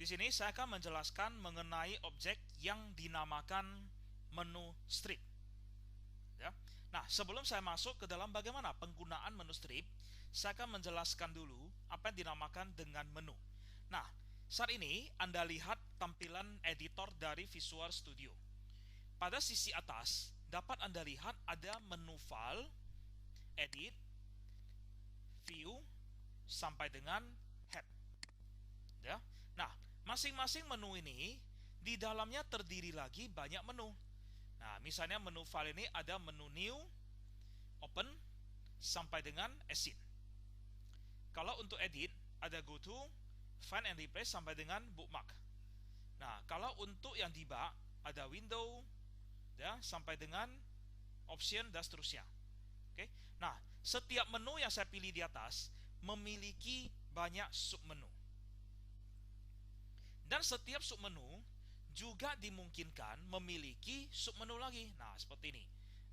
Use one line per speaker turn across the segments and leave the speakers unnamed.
Di sini saya akan menjelaskan mengenai objek yang dinamakan menu strip. Ya. Nah, sebelum saya masuk ke dalam bagaimana penggunaan menu strip, saya akan menjelaskan dulu apa yang dinamakan dengan menu. Nah, saat ini Anda lihat tampilan editor dari Visual Studio. Pada sisi atas, dapat Anda lihat ada menu file, edit, view, sampai dengan head. Ya. Nah, masing-masing menu ini di dalamnya terdiri lagi banyak menu. Nah, misalnya menu file ini ada menu new, open, sampai dengan exit. Kalau untuk edit, ada go to, find and replace, sampai dengan bookmark. Nah, kalau untuk yang debug, ada window, ya, sampai dengan option, dan seterusnya. Oke. Nah, setiap menu yang saya pilih di atas memiliki banyak submenu. Dan setiap submenu juga dimungkinkan memiliki submenu lagi. Nah, seperti ini.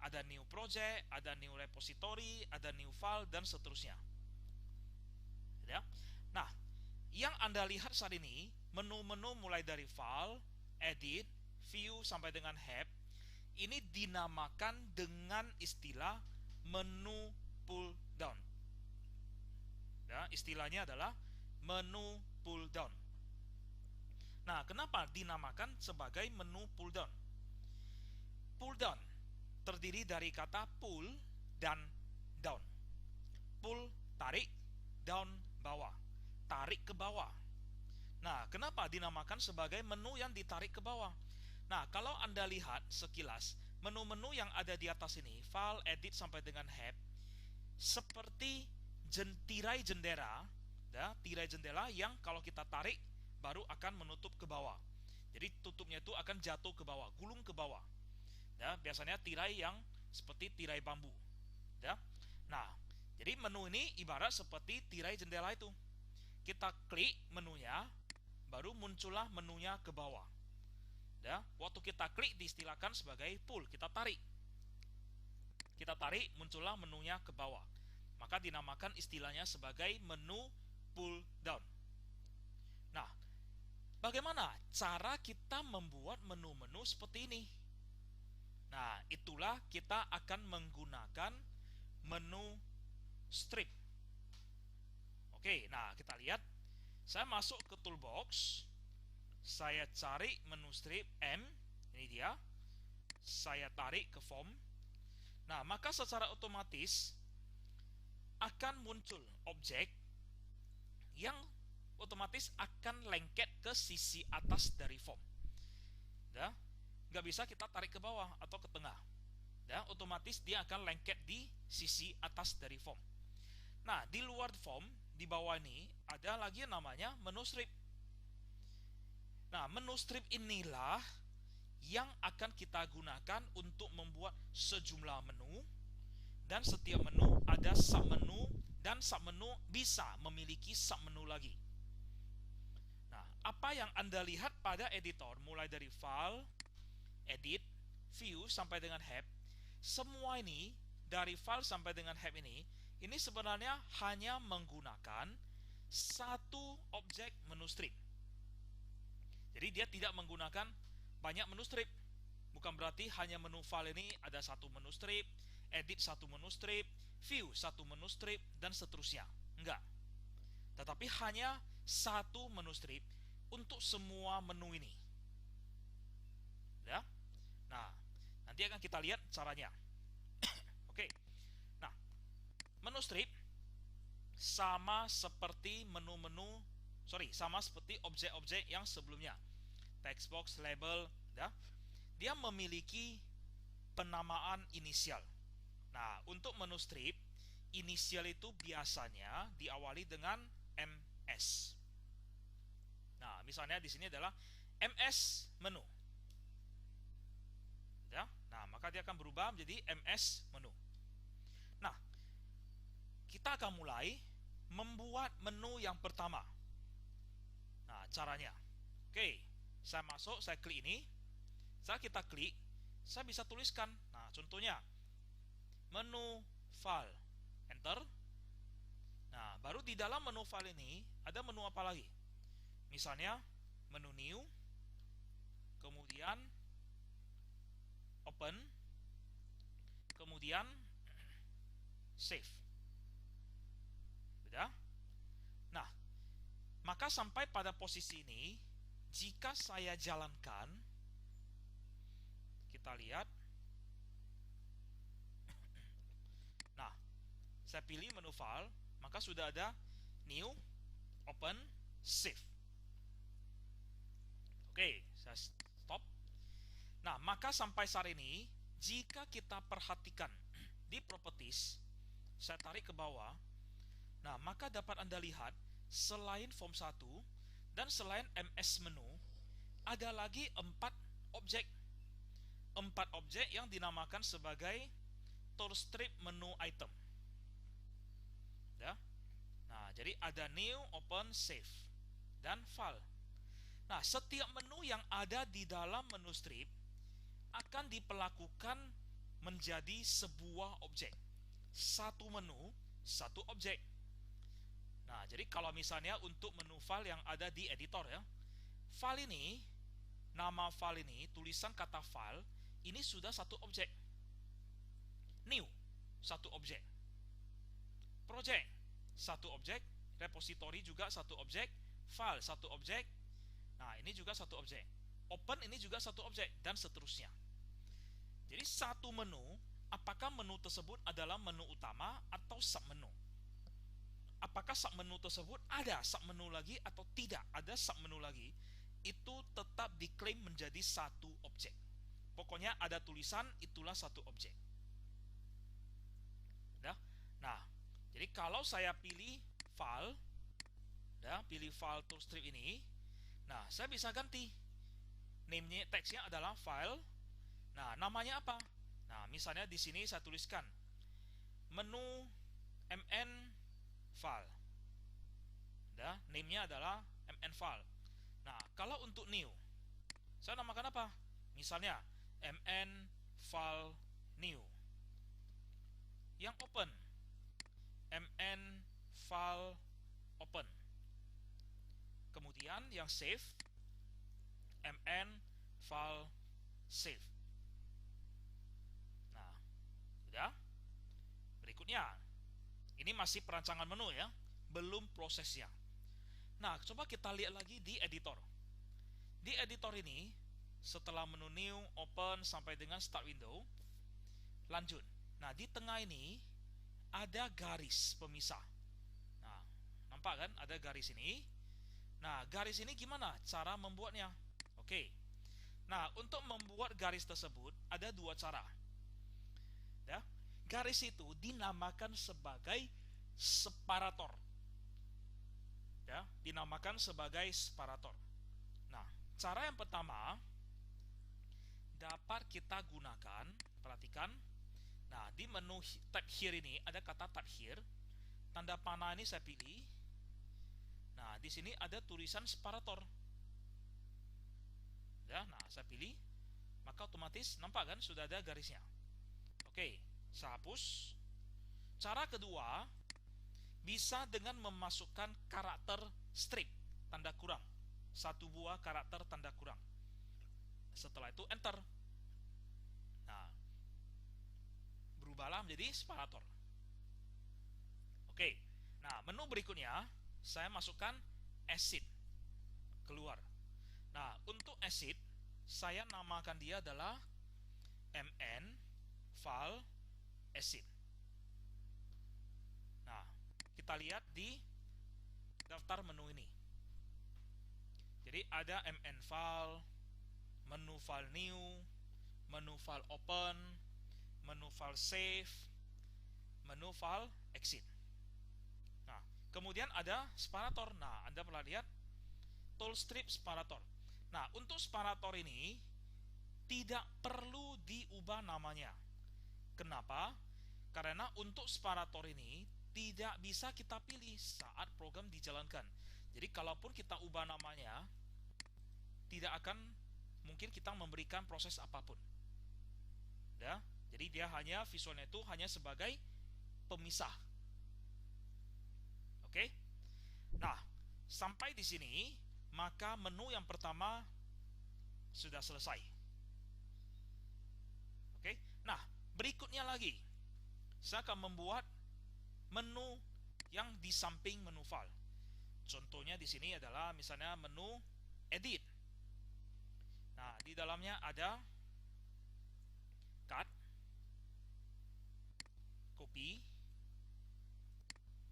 Ada new project, ada new repository, ada new file, dan seterusnya. Ya. Nah, yang Anda lihat saat ini, menu-menu mulai dari file, edit, view, sampai dengan help, ini dinamakan dengan istilah menu pull down. Ya, istilahnya adalah menu pull down. Nah, kenapa dinamakan sebagai menu pull down? Pull down terdiri dari kata pull dan down. Pull tarik, down bawah, tarik ke bawah. Nah, kenapa dinamakan sebagai menu yang ditarik ke bawah? Nah, kalau Anda lihat sekilas, menu-menu yang ada di atas ini, file, edit, sampai dengan help, seperti tirai jendela, ya, tirai jendela yang kalau kita tarik baru akan menutup ke bawah. Jadi tutupnya itu akan jatuh ke bawah, gulung ke bawah. Ya, biasanya tirai yang seperti tirai bambu. Ya. Nah, jadi menu ini ibarat seperti tirai jendela itu. Kita klik menunya, baru muncullah menunya ke bawah. Ya, waktu kita klik diistilahkan sebagai pull, kita tarik. Kita tarik, muncullah menunya ke bawah. Maka dinamakan istilahnya sebagai menu pull down. Nah, bagaimana cara kita membuat menu-menu seperti ini? Nah, itulah kita akan menggunakan menu strip. Oke, nah kita lihat. Saya masuk ke toolbox. Saya cari menu strip M. Ini dia. Saya tarik ke form. Nah, maka secara otomatis akan muncul objek yang otomatis akan lengket ke sisi atas dari form. Ya, nggak bisa kita tarik ke bawah atau ke tengah. Ya, otomatis dia akan lengket di sisi atas dari form. Nah, di luar form, di bawah ini ada lagi yang namanya menu strip. Nah, menu strip inilah yang akan kita gunakan untuk membuat sejumlah menu, dan setiap menu ada submenu, dan submenu bisa memiliki submenu lagi. Nah, apa yang Anda lihat pada editor mulai dari file, edit, view, sampai dengan help, semua ini dari file sampai dengan help ini sebenarnya hanya menggunakan satu objek menu strip. Jadi dia tidak menggunakan banyak menu strip. Bukan berarti hanya menu file ini ada satu menu strip, edit satu menu strip, view satu menu strip, dan seterusnya. Enggak. Tetapi hanya satu menu strip untuk semua menu ini. Ya. Nah, nanti akan kita lihat caranya. Oke. Nah, menu strip sama seperti sama seperti objek-objek yang sebelumnya. Text box, label, ya. Dia memiliki penamaan inisial. Nah, untuk menu strip, inisial itu biasanya diawali dengan MS. Nah, misalnya di sini adalah MS menu. Ya. Nah, maka dia akan berubah menjadi MS menu. Nah, kita akan mulai membuat menu yang pertama. Nah, caranya. Oke, saya masuk, saya klik ini. Saat kita klik, saya bisa tuliskan. Nah, contohnya menu file, enter. Nah, baru di dalam menu file ini ada menu apa lagi? Misalnya menu new, kemudian open, kemudian save. Sudah? Nah, maka sampai pada posisi ini, jika saya jalankan, kita lihat. Nah, saya pilih menu file, maka sudah ada new, open, save. Oke, saya stop. Nah, maka sampai saat ini, jika kita perhatikan di properties, saya tarik ke bawah. Nah, maka dapat Anda lihat, selain form 1 dan selain MS menu, ada lagi 4 objek. 4 objek yang dinamakan sebagai toolstrip menu item. Ya. Nah, jadi ada new, open, save, dan file. Nah, setiap menu yang ada di dalam menu strip akan diperlakukan menjadi sebuah objek. Satu menu, satu objek. Nah, jadi kalau misalnya untuk menu file yang ada di editor ya, file ini, nama file ini, tulisan kata file, ini sudah satu objek. New, satu objek. Project, satu objek. Repository juga satu objek. File, satu objek. Nah, ini juga satu objek. Open ini juga satu objek, dan seterusnya. Jadi satu menu, apakah menu tersebut adalah menu utama atau submenu? Apakah submenu tersebut ada submenu lagi atau tidak ada submenu lagi? Itu tetap diklaim menjadi satu objek. Pokoknya ada tulisan, itulah satu objek. Ya? Nah, jadi kalau saya pilih file, ya, pilih file toolstrip ini, nah, saya bisa ganti. Name-nya, teksnya adalah file. Nah, namanya apa? Nah, misalnya di sini saya tuliskan menu mn file. Ya, name-nya adalah mn file. Nah, kalau untuk new, saya namakan apa? Misalnya mn file new. Yang open, mn file open. Kemudian yang save, mn file save. Nah, sudah. Berikutnya, ini masih perancangan menu ya, belum prosesnya. Nah, coba kita lihat lagi di editor. Di editor ini, setelah menu new, open, sampai dengan start window, lanjut. Nah, di tengah ini ada garis pemisah. Nah, nampak kan ada garis ini. Nah, garis ini gimana cara membuatnya? Oke. Nah, untuk membuat garis tersebut ada dua cara. Ya, garis itu dinamakan sebagai separator. Ya, dinamakan sebagai separator. Nah, cara yang pertama dapat kita gunakan, perhatikan. Nah, di menu type here ini ada kata type here. Tanda panah ini saya pilih. Nah, di sini ada tulisan separator. Ya, nah saya pilih. Maka otomatis nampak kan sudah ada garisnya. Oke, saya hapus. Cara kedua bisa dengan memasukkan karakter strip tanda kurang. Satu buah karakter tanda kurang. Setelah itu enter. Nah, berubahlah menjadi separator. Oke. Nah, menu berikutnya saya masukkan exit, keluar. Nah, untuk exit saya namakan dia adalah mn file exit. Nah, kita lihat di daftar menu ini. Jadi ada mn file, menu file new, menu file open, menu file save, menu file exit. Nah, kemudian ada separator. Nah, Anda pernah lihat toolstrip separator. Nah, untuk separator ini tidak perlu diubah namanya. Kenapa? Karena untuk separator ini tidak bisa kita pilih saat program dijalankan. Jadi kalaupun kita ubah namanya, tidak akan mungkin kita memberikan proses apapun. Ya, jadi dia hanya visualnya itu hanya sebagai pemisah. Oke. Nah, sampai di sini maka menu yang pertama sudah selesai. Oke. Nah, berikutnya lagi, saya akan membuat menu yang di samping menu file. Contohnya di sini adalah misalnya menu edit. Nah, di dalamnya ada cut, copy,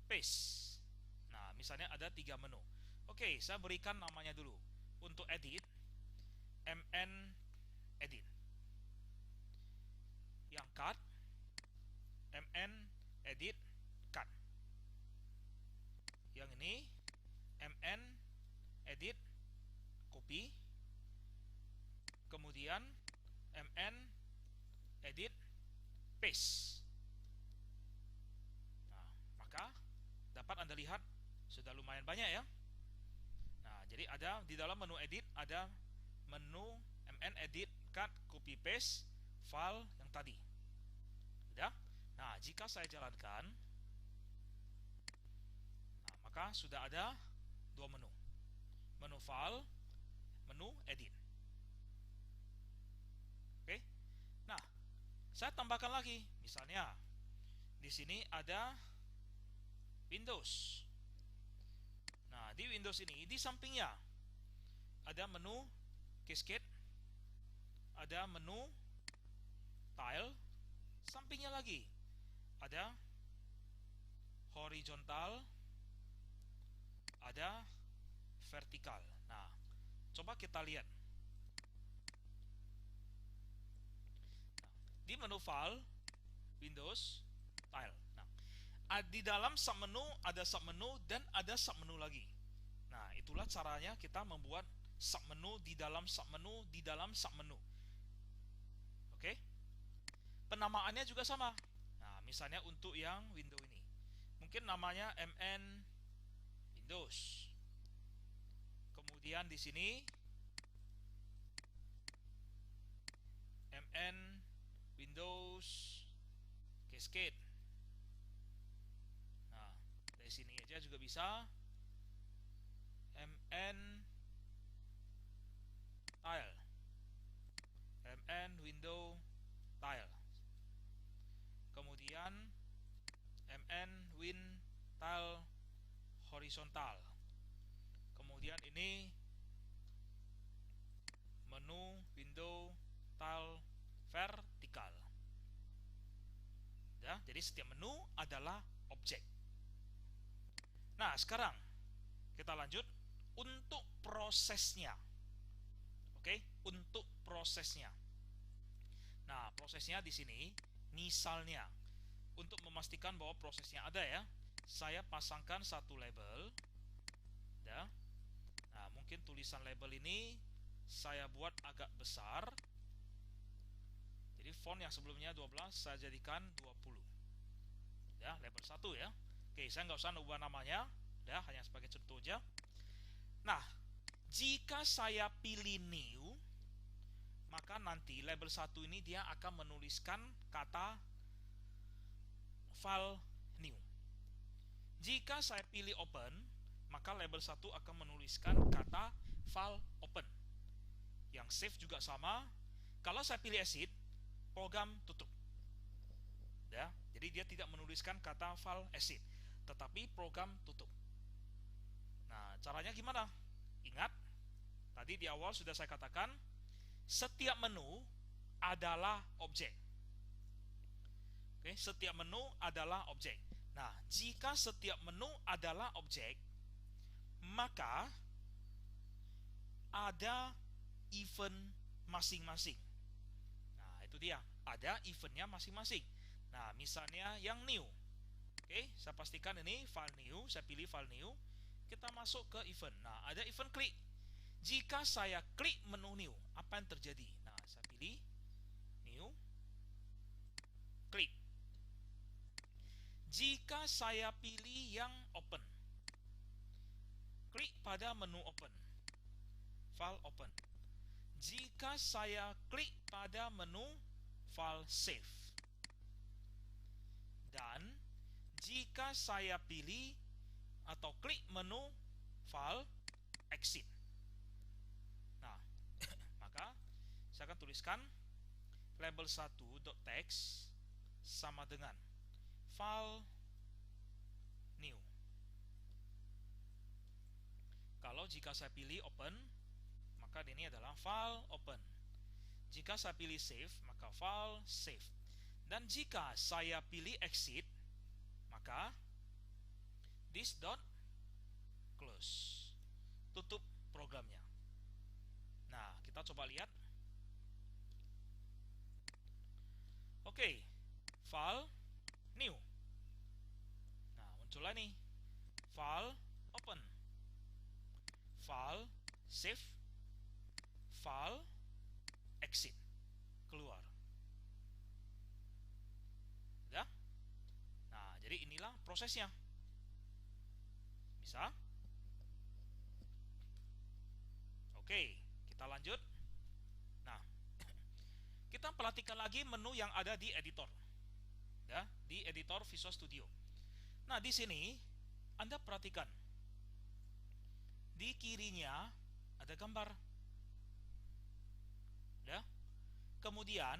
paste. Nah, misalnya ada 3 menu. Oke, saya berikan namanya dulu. Untuk edit, mn edit. Yang cut, mn edit cut. Yang ini mn edit copy, kemudian mn edit paste. Nah, maka dapat Anda lihat sudah lumayan banyak ya. Nah, jadi ada di dalam menu edit ada menu mn edit cut copy paste file yang tadi. Sudah? Nah, jika saya jalankan, nah, maka sudah ada 2 menu. Menu file, menu edit. Oke. Nah, saya tambahkan lagi. Misalnya di sini ada Windows. Nah, di Windows ini di sampingnya ada menu Cascade, ada menu Tile, sampingnya lagi ada horizontal, ada vertikal. Nah, coba kita lihat. Nah, di menu file, Windows, Tile. Nah, di dalam submenu ada submenu dan ada submenu lagi. Nah, itulah caranya kita membuat submenu di dalam submenu di dalam submenu. Oke? Penamaannya juga sama. Nah, misalnya untuk yang window ini, mungkin namanya mn Windows. Kemudian di sini mn Windows Cascade. Nah, dari sini aja juga bisa mn Tile, mn Window Tile, kemudian mn Win Tile horizontal. Kemudian ini menu window tile vertikal. Ya, jadi setiap menu adalah objek. Nah, sekarang kita lanjut untuk prosesnya. Oke, untuk prosesnya. Nah, prosesnya di sini misalnya untuk memastikan bahwa prosesnya ada ya, saya pasangkan satu label. Ya. Nah, mungkin tulisan label ini saya buat agak besar. Jadi font yang sebelumnya 12 saya jadikan 20. Ya, label 1 ya. Oke, saya nggak usah ubah namanya, ya, hanya sebagai contoh aja. Nah, jika saya pilih new, maka nanti label 1 ini dia akan menuliskan kata file new. Jika saya pilih open, maka label 1 akan menuliskan kata file open. Yang save juga sama. Kalau saya pilih exit, program tutup. Ya, jadi dia tidak menuliskan kata file exit, tetapi program tutup. Nah, caranya gimana? Ingat, tadi di awal sudah saya katakan, setiap menu adalah objek. Oke, setiap menu adalah objek. Nah, jika setiap menu adalah objek, maka ada event masing-masing. Nah, itu dia, ada eventnya masing-masing. Nah, misalnya yang new. Oke, saya pastikan ini file new, saya pilih file new. Kita masuk ke event. Nah, ada event klik. Jika saya klik menu new, apa yang terjadi? Nah, saya pilih new, klik. Jika saya pilih yang open, klik pada menu open, file open. Jika saya klik pada menu file save, dan jika saya pilih atau klik menu file exit. saya akan tuliskan label 1.text sama dengan file new. Kalau jika saya pilih open, maka ini adalah file open. Jika saya pilih save, maka file save. Dan jika saya pilih exit, maka this dot close. Tutup programnya. Nah, kita coba lihat. Oke, file new. Nah, muncullah nih file open, file save, file exit, keluar. Ya. Nah, jadi inilah prosesnya. Bisa? Oke, kita lanjut. Nah, kita perhatikan lagi menu yang ada di editor. Ya, di editor Visual Studio. Nah, di sini Anda perhatikan. Di kirinya ada gambar. Ya. Kemudian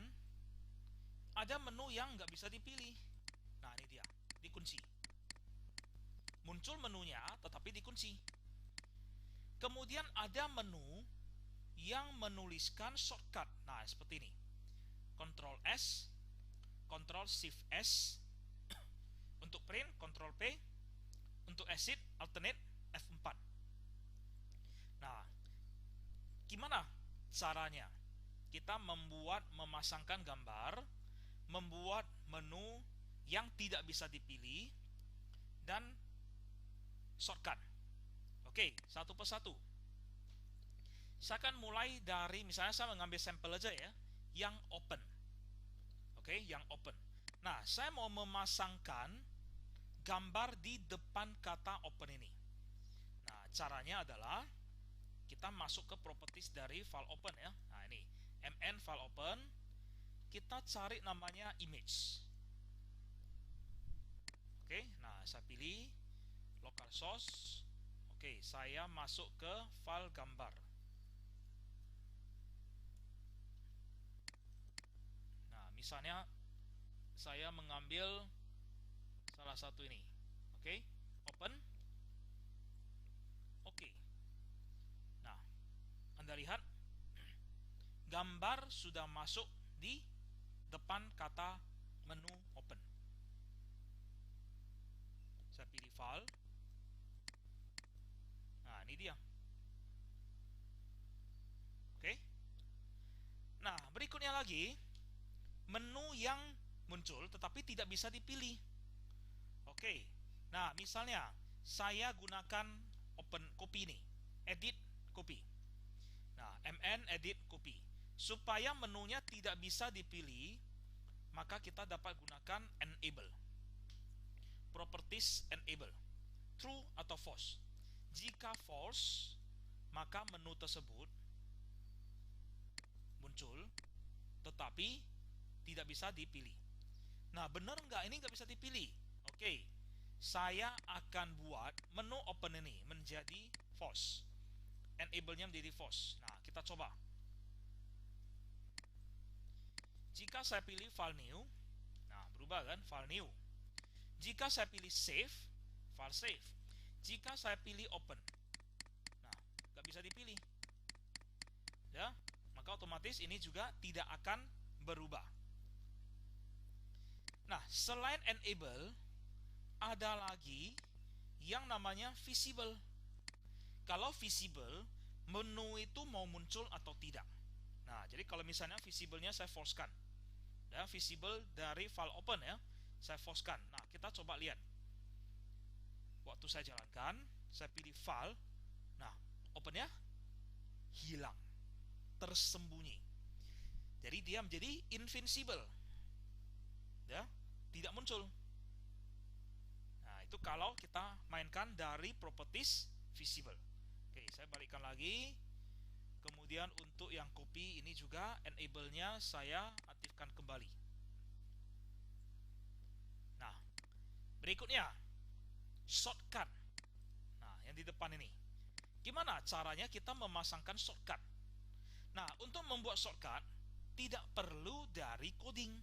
ada menu yang nggak bisa dipilih. Nah, ini dia, dikunci. Muncul menunya tetapi dikunci. Kemudian ada menu yang menuliskan shortcut. Nah, seperti ini. Ctrl S, Ctrl Shift S. Untuk print, Ctrl P. Untuk exit, alternate F4. Nah, gimana caranya? Kita memasangkan gambar, membuat menu yang tidak bisa dipilih, dan shortcut. Oke, satu persatu. Saya akan mulai dari, misalnya saya mengambil sampel aja ya, yang open. Oke, yang open. Nah, saya mau memasangkan gambar di depan kata open ini. Nah, caranya adalah kita masuk ke properties dari file open ya. Nah, ini mn file open. Kita cari namanya image. Oke, nah saya pilih local source. Oke, saya masuk ke file gambar. Nah, misalnya saya mengambil salah satu ini. Oke, open. Oke. Nah, Anda lihat gambar sudah masuk di depan kata menu open. Saya pilih file. Nah, ini dia. Oke. Nah, berikutnya lagi menu yang muncul tetapi tidak bisa dipilih. Oke. Nah, misalnya saya gunakan open copy ini, edit copy. Nah, mn edit copy. Supaya menunya tidak bisa dipilih, maka kita dapat gunakan enable. Properties enable. True atau false. Jika false, maka menu tersebut muncul tetapi tidak bisa dipilih. Nah, benar nggak ini nggak bisa dipilih? Oke, saya akan buat menu open ini menjadi false. Enable-nya menjadi false. Nah, kita coba. Jika saya pilih file new, nah berubah kan, file new. Jika saya pilih save, file save. Jika saya pilih open, nah nggak bisa dipilih. Ya, maka otomatis ini juga tidak akan berubah. Nah, selain enable, ada lagi yang namanya visible. Kalau visible, menu itu mau muncul atau tidak. Nah, jadi kalau misalnya visible-nya saya force-kan. Ya, visible dari file open ya, saya force-kan. Nah, kita coba lihat. Waktu saya jalankan, saya pilih file. Nah, open-nya hilang. Tersembunyi. Jadi dia menjadi invincible. Ya, tidak muncul. Nah, itu kalau kita mainkan dari properties visible. Oke, saya balikkan lagi. Kemudian untuk yang copy ini juga enable-nya saya aktifkan kembali. Nah, berikutnya shortcut. Nah, yang di depan ini. Gimana caranya kita memasangkan shortcut? Nah, untuk membuat shortcut, tidak perlu dari coding,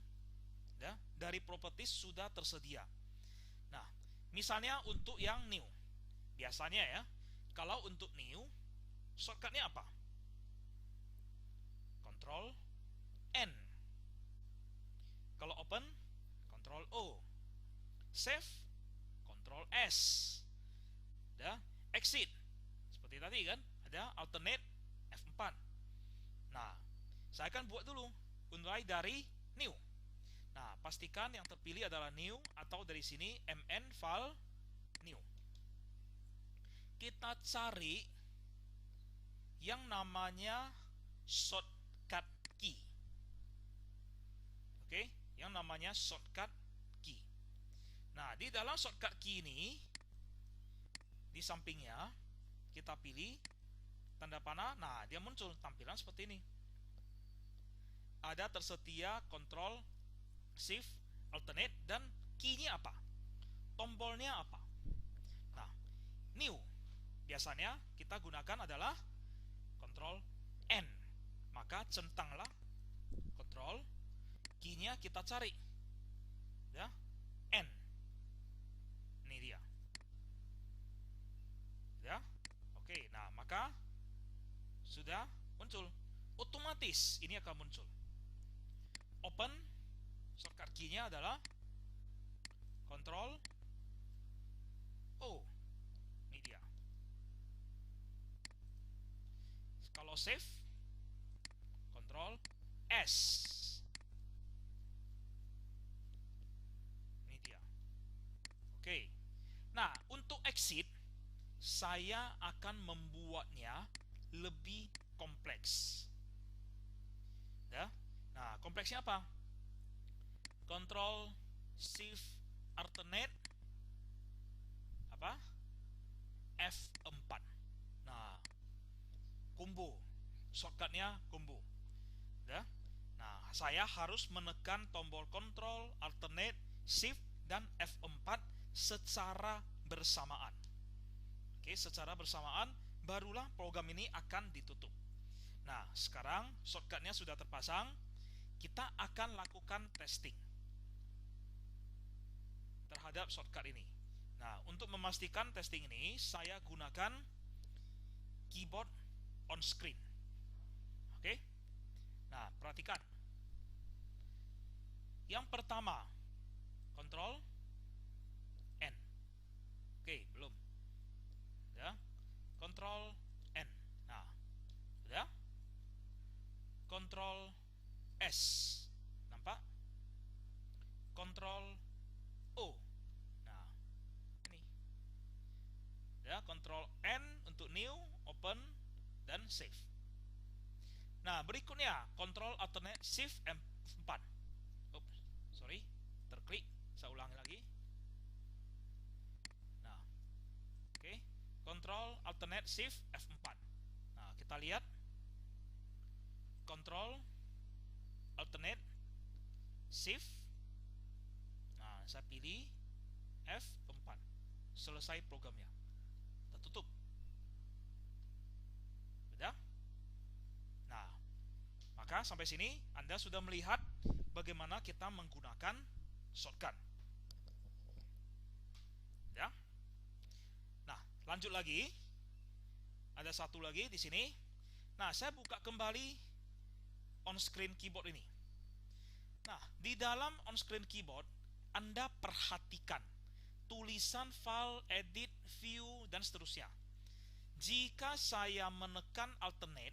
ya, dari properties sudah tersedia. Nah, misalnya untuk yang new, biasanya ya, kalau untuk new, shortcutnya apa? Control N. Kalau open, Control O. Save, Control S. Ya, exit. Seperti tadi kan, ada alternate F4. Nah, saya akan buat dulu, mulai dari new. Nah, pastikan yang terpilih adalah new, atau dari sini mn file new. Kita cari yang namanya shortcut key. Oke, yang namanya shortcut key. Nah, di dalam shortcut key ini, di sampingnya kita pilih tanda panah. Nah, dia muncul tampilan seperti ini. Ada tersedia Control, Shift, Alternate, dan key-nya apa? Tombolnya apa? Nah, new biasanya kita gunakan adalah Control N. Maka centanglah Control, key-nya kita cari, ya, N. Ini dia. Ya, oke. Nah, maka sudah muncul. Otomatis ini akan muncul. Open, shortcut key-nya adalah Control O. Ini dia. Kalau save, Control S. Ini dia. Oke. Nah, untuk exit, saya akan membuatnya lebih kompleks. Ya. Nah, kompleksnya apa? Control, Shift, Alternate, apa? F4. Nah, combo, shortcutnya combo. Ya. Nah, saya harus menekan tombol Control, Alternate, Shift, dan F4 secara bersamaan. Oke, secara bersamaan barulah program ini akan ditutup. Nah, sekarang shortcutnya sudah terpasang. Kita akan lakukan testing terhadap shortcut ini. Nah, untuk memastikan testing ini, saya gunakan keyboard on screen. Oke. Nah, perhatikan. Yang pertama, Control N. Oke, belum. Ya. Control N. Nah, ya. Control S. Nampak? Control O. Nah, ini. Ya, Control N untuk new, open, dan save. Nah, berikutnya Control Alternate Shift F4. Oops, sorry, terklik. Saya ulangi lagi. Nah, oke. Control Alternate Shift F4. Nah, kita lihat. Control Alternate Shift. Nah, saya pilih F4. Selesai programnya. Kita tutup. Sudah? Nah, maka sampai sini Anda sudah melihat bagaimana kita menggunakan shortcut. Ya. Nah, lanjut lagi. Ada satu lagi di sini. Nah, saya buka kembali on-screen keyboard ini. Nah, di dalam on-screen keyboard, Anda perhatikan tulisan file, edit, view, dan seterusnya. Jika saya menekan alternate,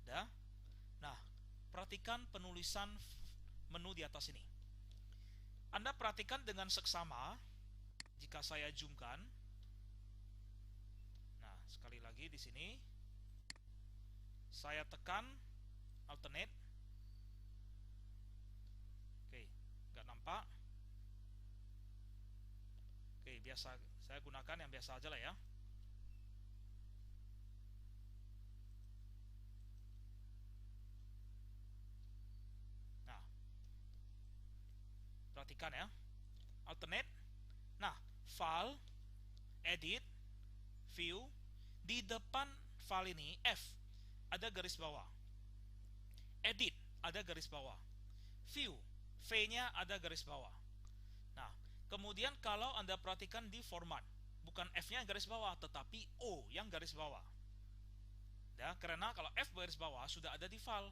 ya, nah, perhatikan penulisan menu di atas ini. Anda perhatikan dengan seksama, jika saya zoomkan, nah, sekali lagi di sini, saya tekan alternate. Oke, nggak nampak. Oke, biasa saya gunakan yang biasa aja lah ya. Nah, perhatikan ya, alternate. Nah, file, edit, view, di depan file ini F ada garis bawah. Edit, ada garis bawah. View, V-nya ada garis bawah. Nah, kemudian kalau Anda perhatikan di format, bukan F-nya garis bawah, tetapi O yang garis bawah. Ya, karena kalau F garis bawah sudah ada di file.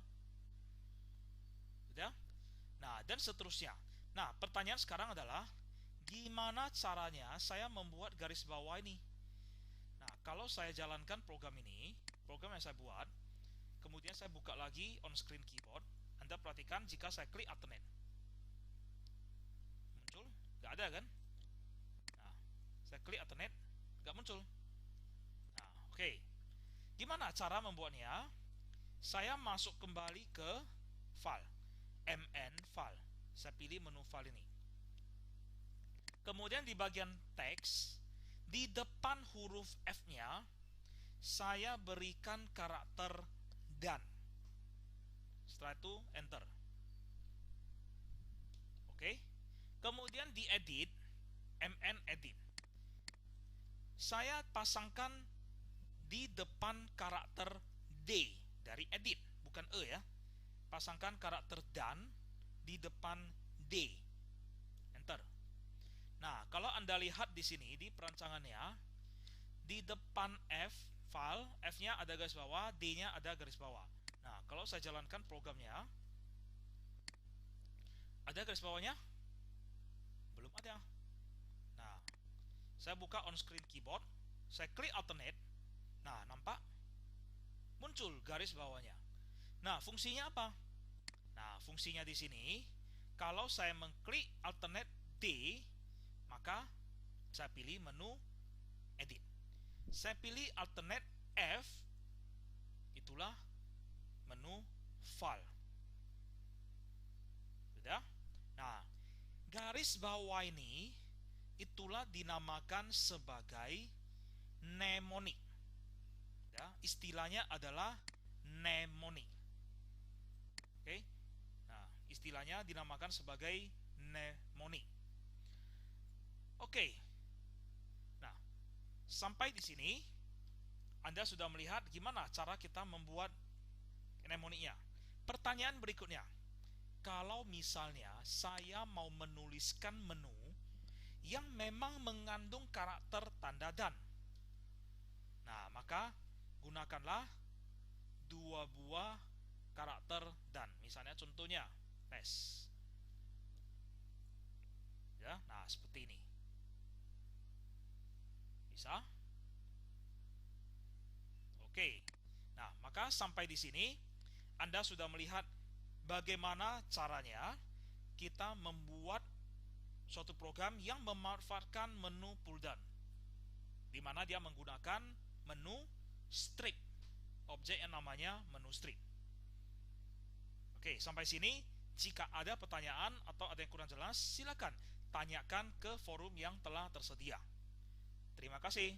Ya? Nah, dan seterusnya. Nah, pertanyaan sekarang adalah, gimana caranya saya membuat garis bawah ini? Nah, kalau saya jalankan program ini, program yang saya buat, kemudian saya buka lagi on screen keyboard, Anda perhatikan jika saya klik alternate. Muncul? Nggak ada kan? Nah, saya klik alternate, nggak muncul. Nah, oke. Gimana cara membuatnya? Saya masuk kembali ke file, mn file. Saya pilih menu file ini. Kemudian di bagian teks, di depan huruf F-nya, saya berikan karakter dan. Setelah itu enter. Oke. Kemudian di edit, mn edit. Saya pasangkan di depan karakter D dari edit, bukan E ya. Pasangkan karakter dan di depan D. Enter. Nah, kalau Anda lihat di sini di perancangannya, di depan F file, F-nya ada garis bawah, D-nya ada garis bawah. Nah, kalau saya jalankan programnya, ada garis bawahnya? Belum ada. Nah, saya buka on screen keyboard, saya klik alternate. Nah, nampak? Muncul garis bawahnya. Nah, fungsinya apa? Nah, fungsinya di sini, kalau saya mengklik alternate D, maka saya pilih menu edit. Saya pilih alternate F, itulah menu file. Sudah? Nah, garis bawah ini itulah dinamakan sebagai mnemonic. Ya, istilahnya adalah mnemonic. Oke. Nah, istilahnya dinamakan sebagai mnemonic. Oke. Nah, sampai di sini Anda sudah melihat gimana cara kita membuat mnemonicnya. Pertanyaan berikutnya, kalau misalnya saya mau menuliskan menu yang memang mengandung karakter tanda dan, nah maka gunakanlah dua buah karakter dan. Misalnya contohnya tes. Ya, nah seperti ini. Bisa? Oke. Nah, maka sampai di sini Anda sudah melihat bagaimana caranya kita membuat suatu program yang memanfaatkan menu pull down, di mana dia menggunakan menu strip, objek yang namanya menu strip. Oke, sampai sini. Jika ada pertanyaan atau ada yang kurang jelas, silakan tanyakan ke forum yang telah tersedia. Terima kasih.